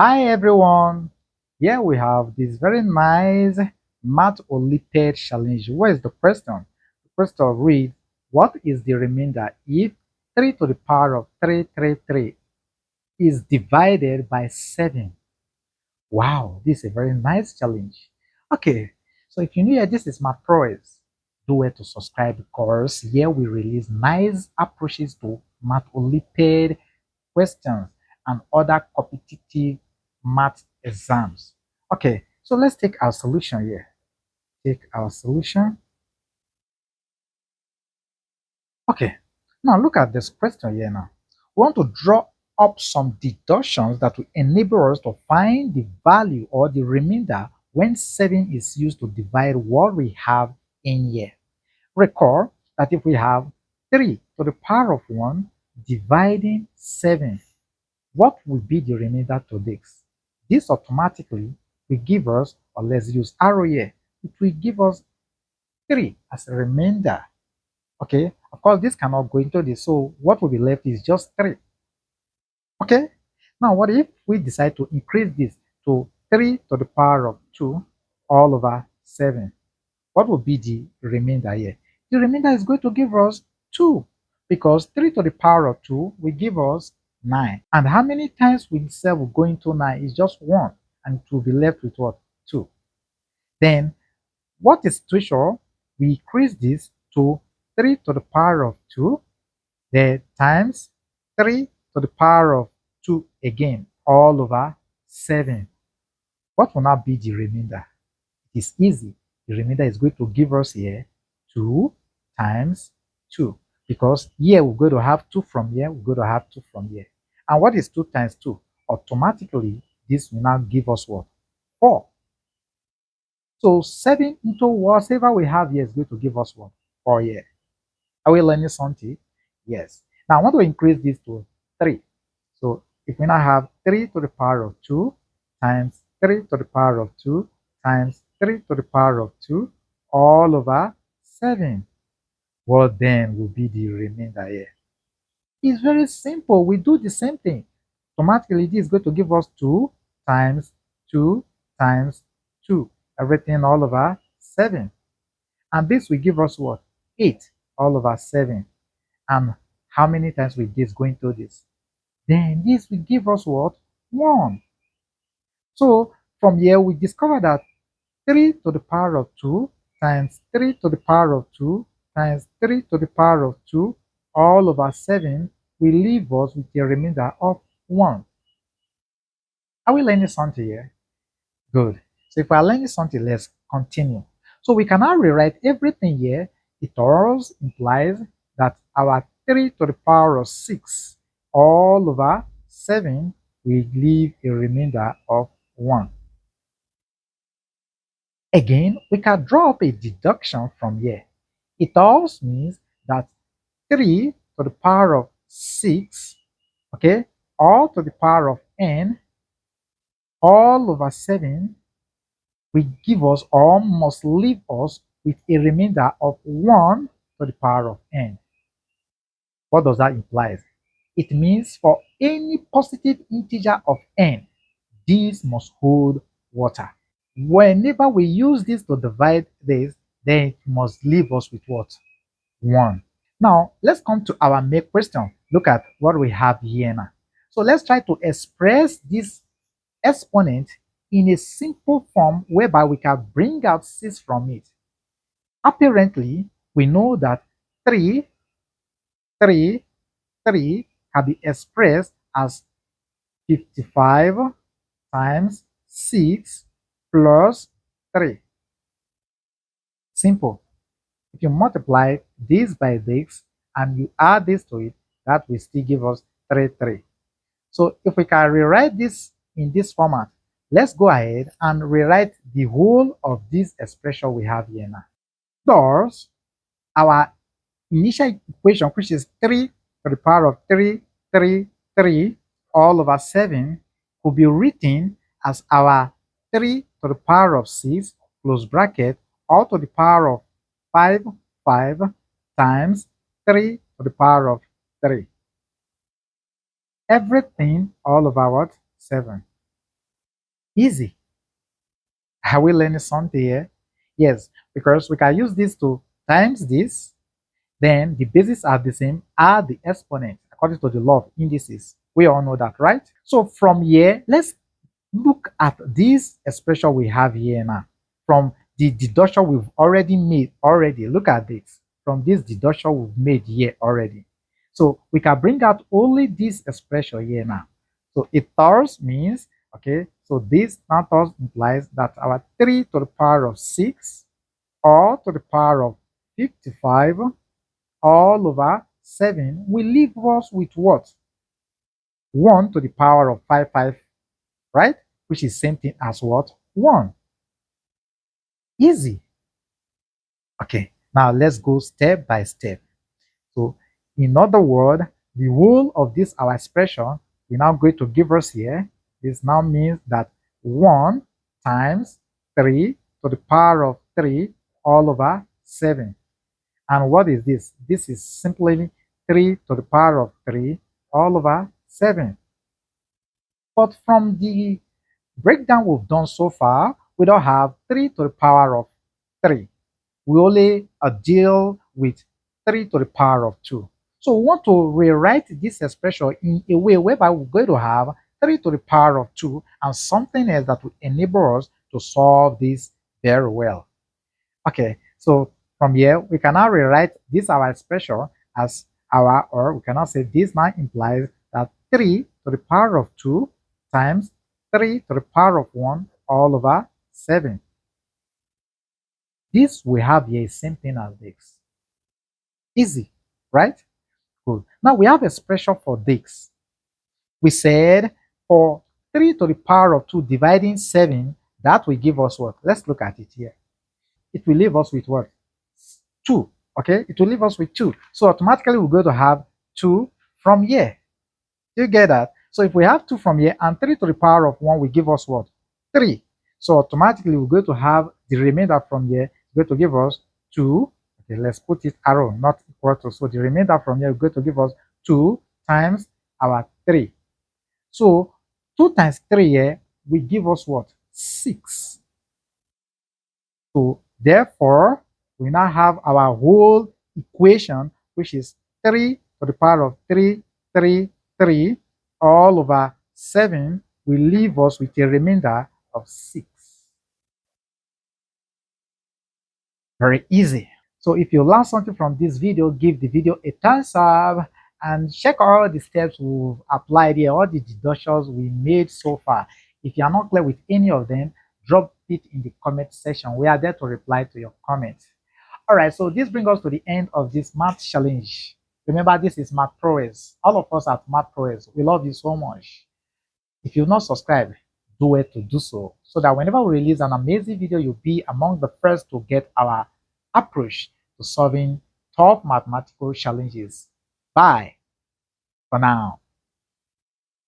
Hi everyone. Here we have this very nice mathOlympiad challenge. What is the question? The question reads, what is the remainder if 3 to the power of 333 is divided by 7? Wow, this is a very nice challenge. Okay, so if you're new here, this is my pros. Do well to subscribe because here we release nice approaches to mathOlympiad questions and other competitive math exams. Okay, so let's take our solution here. Take our solution. Okay, now look at this question here now. We want to draw up some deductions that will enable us to find the value or the remainder when 7 is used to divide what we have in here. Recall that if we have 3 to the power of 1 dividing 7, what will be the remainder to this? This automatically will give us, or let's use arrow here, it will give us 3 as a remainder. Okay, of course, this cannot go into this, so what will be left is just 3. Okay, now what if we decide to increase this to 3 to the power of 2 all over 7? What will be the remainder here? The remainder is going to give us 2 because 3 to the power of 2 will give us 9. And how many times will 7 go into 9 is just 1, and it will be left with what? 2. Then what is too sure? We increase this to 3 to the power of 2, then times 3 to the power of 2 again, all over 7. What will now be the remainder? It is easy. The remainder is going to give us here 2 times 2, because here we're going to have 2 from here, we're going to have 2 from here. And what is 2 times 2? Automatically, this will now give us what? 4. So 7 into whatever we have here is going to give us what? 4 here. Are we learning something? Yes. Now I want to increase this to 3. So if we now have 3 to the power of 2 times 3 to the power of 2 times 3 to the power of 2 all over 7, what then will be the remainder here? It's very simple. We do the same thing. Automatically, this is going to give us 2 times 2 times 2, everything all over 7. And this will give us what? 8 all over 7. And how many times will this go into this? Then this will give us what? 1. So from here, we discover that 3 to the power of 2 times 3 to the power of 2 times 3 to the power of 2 all over 7 will leave us with a remainder of 1. Are we learning something here? Good. So if we are learning something, let's continue. So we can now rewrite everything here. It also implies that our 3 to the power of 6 all over 7 will leave a remainder of 1. Again, we can draw up a deduction from here. It also means that 3 to the power of 6, okay, all to the power of n, all over 7 will give us or must leave us with a remainder of 1 to the power of n. What does that imply? It means for any positive integer of n, this must hold water. Whenever we use this to divide this, then it must leave us with what? 1. Now, let's come to our main question. Look at what we have here now. So let's try to express this exponent in a simple form whereby we can bring out 6 from it. Apparently, we know that 3, 3, 3 can be expressed as 55 times 6 plus 3. Simple. If you multiply this by this and you add this to it, that will still give us 3, 3. So if we can rewrite this in this format, let's go ahead and rewrite the whole of this expression we have here now. Thus, our initial equation, which is 3 to the power of 3, 3, 3, all over 7, could be written as our 3 to the power of 6, close bracket, all to the power of 5, 5 times 3 to the power of 3. Everything all over what? 7. Easy. Are we learning something here? Yes, because we can use this to times this, then the bases are the same, add the exponent according to the law of indices. We all know that, right? So from here, let's look at this expression we have here now. From the deduction we've already made look at this. From this deduction we've made here already. So we can bring out only this expression here now. So it thus means, okay, so this now thus implies that our 3 to the power of 6 or to the power of 55 all over 7 will leave us with what? 1 to the power of 55, right? Which is same thing as what? 1. Easy. Okay, now let's go step by step. So, in other words, the whole of this our expression we now going to give us here. This now means that 1 times 3 to the power of 3 all over 7. And what is this? This is simply 3 to the power of 3 all over 7. But from the breakdown we've done so far, we don't have 3 to the power of 3. We only deal with 3 to the power of 2. So we want to rewrite this expression in a way whereby we're going to have 3 to the power of 2 and something else that will enable us to solve this very well. Okay, so from here, we can now rewrite this our expression as or we can now say this now implies that 3 to the power of 2 times 3 to the power of 1 all over 7. This we have here is same thing as this. Easy, right? Good. Now we have expression for this. We said for 3 to the power of 2 dividing 7, that will give us what? Let's look at it here. It will leave us with what? 2. Okay, it will leave us with 2. So automatically we're going to have 2 from here. Do you get that? So if we have 2 from here and 3 to the power of 1 will give us what? 3. So automatically we're going to have the remainder from here. It's going to give us 2. Okay, let's put it arrow, not equal to. So the remainder from here is going to give us 2 times our 3. So 2 times 3 here will give us what? 6. So therefore, we now have our whole equation, which is 3 to the power of 3, 3, 3, all over 7 will leave us with a remainder of 6. Very easy. So if you learned something from this video, give the video a thumbs up and check all the steps we've applied here, all the deductions we made so far. If you are not clear with any of them, drop it in the comment section. We are there to reply to your comments. All right, so this brings us to the end of this math challenge. Remember, this is Math Prowess. All of us at Math Prowess, we love you so much. If you've not subscribed, do it to do so that whenever we release an amazing video, you'll be among the first to get our approach to solving tough mathematical challenges. Bye for now.